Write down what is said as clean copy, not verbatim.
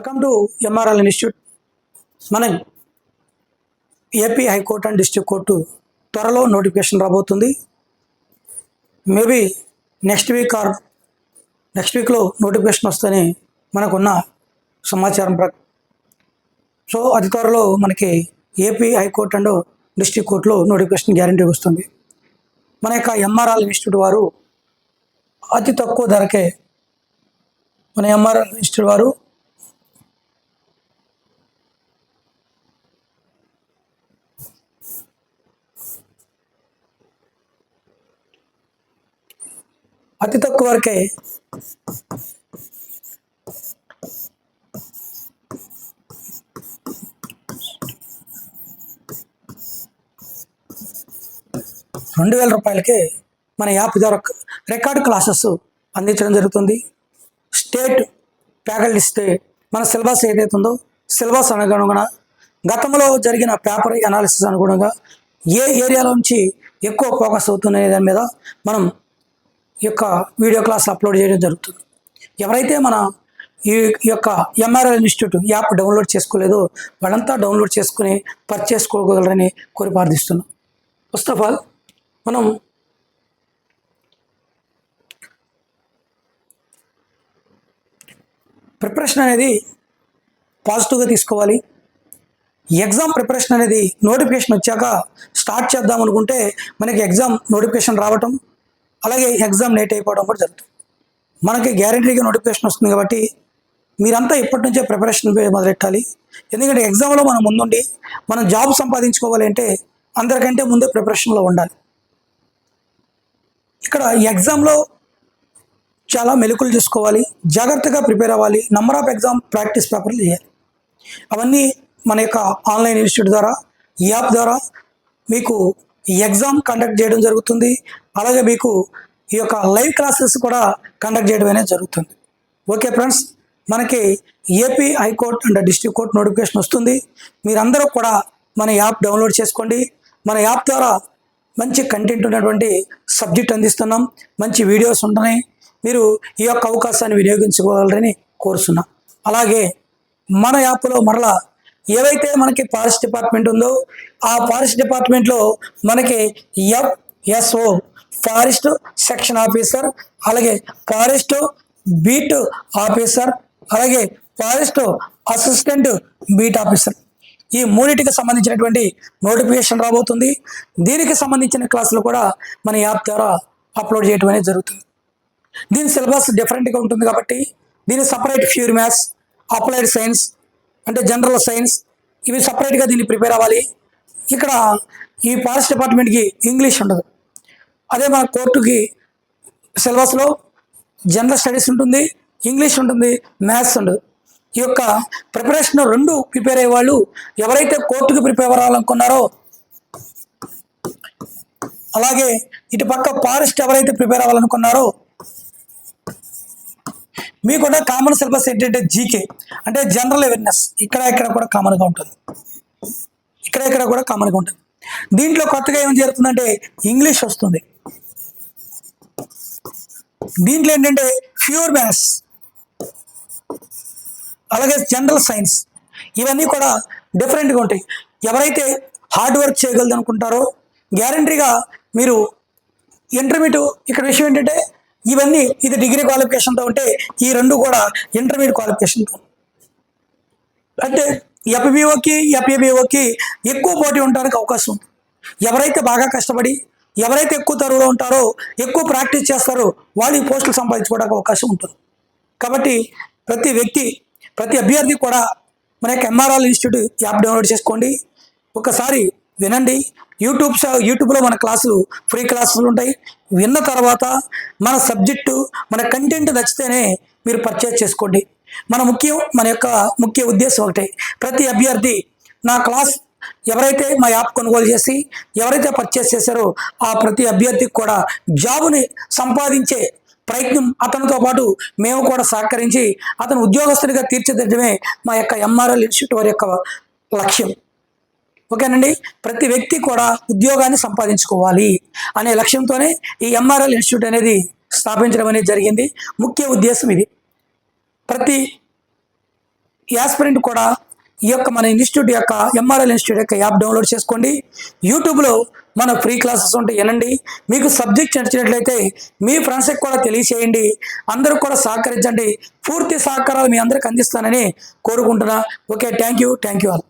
Welcome to MRL institute. మన AP high court and district court త్వరలో notification రాబోతుంది. Maybe next వీక్లో నోటిఫికేషన్ వస్తేనే మనకున్న సమాచారం సో అతి త్వరలో మనకి ఏపీ హైకోర్టు అండ్ డిస్ట్రిక్ట్ కోర్టులో నోటిఫికేషన్ గ్యారంటీ వస్తుంది. మన యొక్క ఎంఆర్ఎల్ ఇన్స్టిట్యూట్ వారు అతి తక్కువ ధరకే మన ఎంఆర్ఎల్ ఇన్స్టిట్యూట్ వారు అతి తక్కువ వరకే ₹2,000 మన యాప్ ద్వారా రికార్డ్ క్లాసెస్ అందించడం జరుగుతుంది. స్టేట్ ఫ్యాకల్టీస్తే మన సిలబస్ ఏదైతే ఉందో సిలబస్ అనుగుణంగా గతంలో జరిగిన పేపర్ అనాలిసిస్ అనుగుణంగా ఏ ఏరియాలో నుంచి ఎక్కువ ఫోకస్ అవుతున్న దాని మీద మనం ఈ యొక్క వీడియో క్లాస్ అప్లోడ్ చేయడం జరుగుతుంది. ఎవరైతే మన ఈ యొక్క ఎంఆర్ఎల్ ఇన్స్టిట్యూట్ యాప్ డౌన్లోడ్ చేసుకోలేదో వాళ్ళంతా డౌన్లోడ్ చేసుకుని పర్చేస్ చేసుకోగలరని కోరి ప్రార్థిస్తున్నాం. ఫస్ట్ ఆఫ్ ఆల్ మనం ప్రిపరేషన్ అనేది పాజిటివ్గా తీసుకోవాలి. ఎగ్జామ్ ప్రిపరేషన్ అనేది నోటిఫికేషన్ వచ్చాక స్టార్ట్ చేద్దాం అనుకుంటే మనకి ఎగ్జామ్ నోటిఫికేషన్ రావటం అలాగే ఎగ్జామ్ లేట్ అయిపోవడం కూడా జరుగుతుంది. మనకి గ్యారెంటీగా నోటిఫికేషన్ వస్తుంది కాబట్టి మీరంతా ఇప్పటి నుంచే ప్రిపరేషన్ మొదలెట్టాలి. ఎందుకంటే ఎగ్జామ్లో మనం ముందుండి మనం జాబ్ సంపాదించుకోవాలి అంటే అందరికంటే ముందే ప్రిపరేషన్లో ఉండాలి. ఇక్కడ ఎగ్జామ్లో చాలా మెలకువలు చూసుకోవాలి, జాగ్రత్తగా ప్రిపేర్ అవ్వాలి, నంబర్ ఆఫ్ ఎగ్జామ్ ప్రాక్టీస్ పేపర్లు చేయాలి. అవన్నీ మన యొక్క ఆన్లైన్ ఇన్స్టిట్యూట్ ద్వారా ఈ యాప్ ద్వారా మీకు ఎగ్జామ్ కండక్ట్ చేయడం జరుగుతుంది. అలాగే మీకు ఈ యొక్క లైవ్ క్లాసెస్ కూడా కండక్ట్ చేయడం అనేది జరుగుతుంది. ఓకే ఫ్రెండ్స్, మనకి AP high court and district court notification వస్తుంది. మీరందరూ కూడా మన యాప్ డౌన్లోడ్ చేసుకోండి. మన యాప్ ద్వారా మంచి కంటెంట్ ఉన్నటువంటి సబ్జెక్ట్ అందిస్తున్నాం, మంచి వీడియోస్ ఉంటున్నాయి. మీరు ఈ యొక్క అవకాశాన్ని వినియోగించుకోవాలని కోరుతున్నాం. అలాగే మన యాప్లో మరలా ఏవైతే మనకి ఫారెస్ట్ డిపార్ట్మెంట్ ఉందో ఆ ఫారెస్ట్ డిపార్ట్మెంట్లో మనకి FSO ఫారెస్ట్ సెక్షన్ ఆఫీసర్, అలాగే ఫారెస్ట్ బీట్ ఆఫీసర్, అలాగే ఫారెస్ట్ అసిస్టెంట్ బీట్ ఆఫీసర్, ఈ మూడింటికి సంబంధించినటువంటి నోటిఫికేషన్ రాబోతుంది. దీనికి సంబంధించిన క్లాసులు కూడా మన యాప్ ద్వారా అప్లోడ్ చేయడం అనేది జరుగుతుంది. దీని సిలబస్ డిఫరెంట్గా ఉంటుంది కాబట్టి దీని separate pure maths, applied science అంటే జనరల్ సైన్స్, ఇవి సపరేట్గా దీన్ని ప్రిపేర్ అవ్వాలి. ఇక్కడ ఈ ఫారెస్ట్ డిపార్ట్మెంట్కి ఇంగ్లీష్ ఉండదు. అదే మన కోర్టుకి సిలబస్లో జనరల్ స్టడీస్ ఉంటుంది, ఇంగ్లీష్ ఉంటుంది, మ్యాథ్స్ ఉండదు. ఈ యొక్క ప్రిపరేషన్ రెండు ప్రిపేర్ అయ్యే వాళ్ళు ఎవరైతే కోర్టుకి ప్రిపేర్ అవ్వాలనుకున్నారో అలాగే ఇటు పక్క ఫారెస్ట్ ఎవరైతే ప్రిపేర్ అవ్వాలనుకున్నారో మీకు కూడా కామన్ సిలబస్ ఏంటంటే జీకే అంటే జనరల్ అవేర్నెస్ ఇక్కడ కూడా కామన్గా ఉంటుంది, ఇక్కడ కూడా కామన్గా ఉంటుంది. దీంట్లో కొత్తగా ఏం జరుగుతుందంటే ఇంగ్లీష్ వస్తుంది. దీంట్లో ఏంటంటే ప్యూర్ మ్యాథ్స్ అలాగే జనరల్ సైన్స్, ఇవన్నీ కూడా డిఫరెంట్గా ఉంటాయి. ఎవరైతే హార్డ్ వర్క్ చేయగలదు అనుకుంటారో గ్యారంటీగా మీరు ఇంటర్మీడియట్, ఇక్కడ విషయం ఏంటంటే ఇవన్నీ ఇది డిగ్రీ క్వాలిఫికేషన్తో ఉంటే ఈ రెండు కూడా ఇంటర్మీడియట్ క్వాలిఫికేషన్తో, అంటే FBOకి FABOకి ఎక్కువ పోటీ ఉండడానికి అవకాశం ఉంది. ఎవరైతే బాగా కష్టపడి ఎవరైతే ఎక్కువ తరువులో ఉంటారో ఎక్కువ ప్రాక్టీస్ చేస్తారో వాళ్ళు ఈ పోస్టులు సంపాదించుకోవడానికి అవకాశం ఉంటుంది. కాబట్టి ప్రతి అభ్యర్థి కూడా మన యొక్క ఎంఆర్ఎల్ ఇన్స్టిట్యూట్ యాప్ డౌన్లోడ్ చేసుకోండి, ఒకసారి వినండి. యూట్యూబ్లో మన క్లాసులు ఫ్రీ క్లాసులు ఉంటాయి. విన్న తర్వాత మన సబ్జెక్టు మన కంటెంట్ నచ్చితేనే మీరు పర్చేజ్ చేసుకోండి. మన యొక్క ముఖ్య ఉద్దేశం ఒకటే, ప్రతి అభ్యర్థి నా క్లాస్ ఎవరైతే మా యాప్ కొనుగోలు చేసి ఎవరైతే పర్చేస్ చేశారో ఆ ప్రతి అభ్యర్థికి కూడా జాబుని సంపాదించే ప్రయత్నం అతనితో పాటు మేము కూడా సహకరించి అతను ఉద్యోగస్తుడిగా తీర్చిదిద్దడమే మా యొక్క ఎంఆర్ఎల్ ఇన్స్టిట్యూట్ వారి యొక్క లక్ష్యం. ఓకేనండి, ప్రతి వ్యక్తి కూడా ఉద్యోగాన్ని సంపాదించుకోవాలి అనే లక్ష్యంతోనే ఈ ఎంఆర్ఎల్ ఇన్స్టిట్యూట్ అనేది స్థాపించడం అనేది జరిగింది. ముఖ్య ఉద్దేశం ఇది. ప్రతి యాస్పిరెంట్ కూడా ఈ యొక్క మన ఇన్స్టిట్యూట్ యొక్క ఎంఆర్ఎల్ ఇన్స్టిట్యూట్ యొక్క యాప్ డౌన్లోడ్ చేసుకోండి. యూట్యూబ్లో మన ఫ్రీ క్లాసెస్ ఉంటాయి, వినండి. మీకు సబ్జెక్ట్ నచ్చినట్లయితే మీ ఫ్రెండ్స్కి కూడా తెలియచేయండి. అందరూ కూడా సహకరించండి. పూర్తి సహకారాలు మీ అందరికి అందిస్తానని కోరుకుంటున్నా. Okay, thank you all.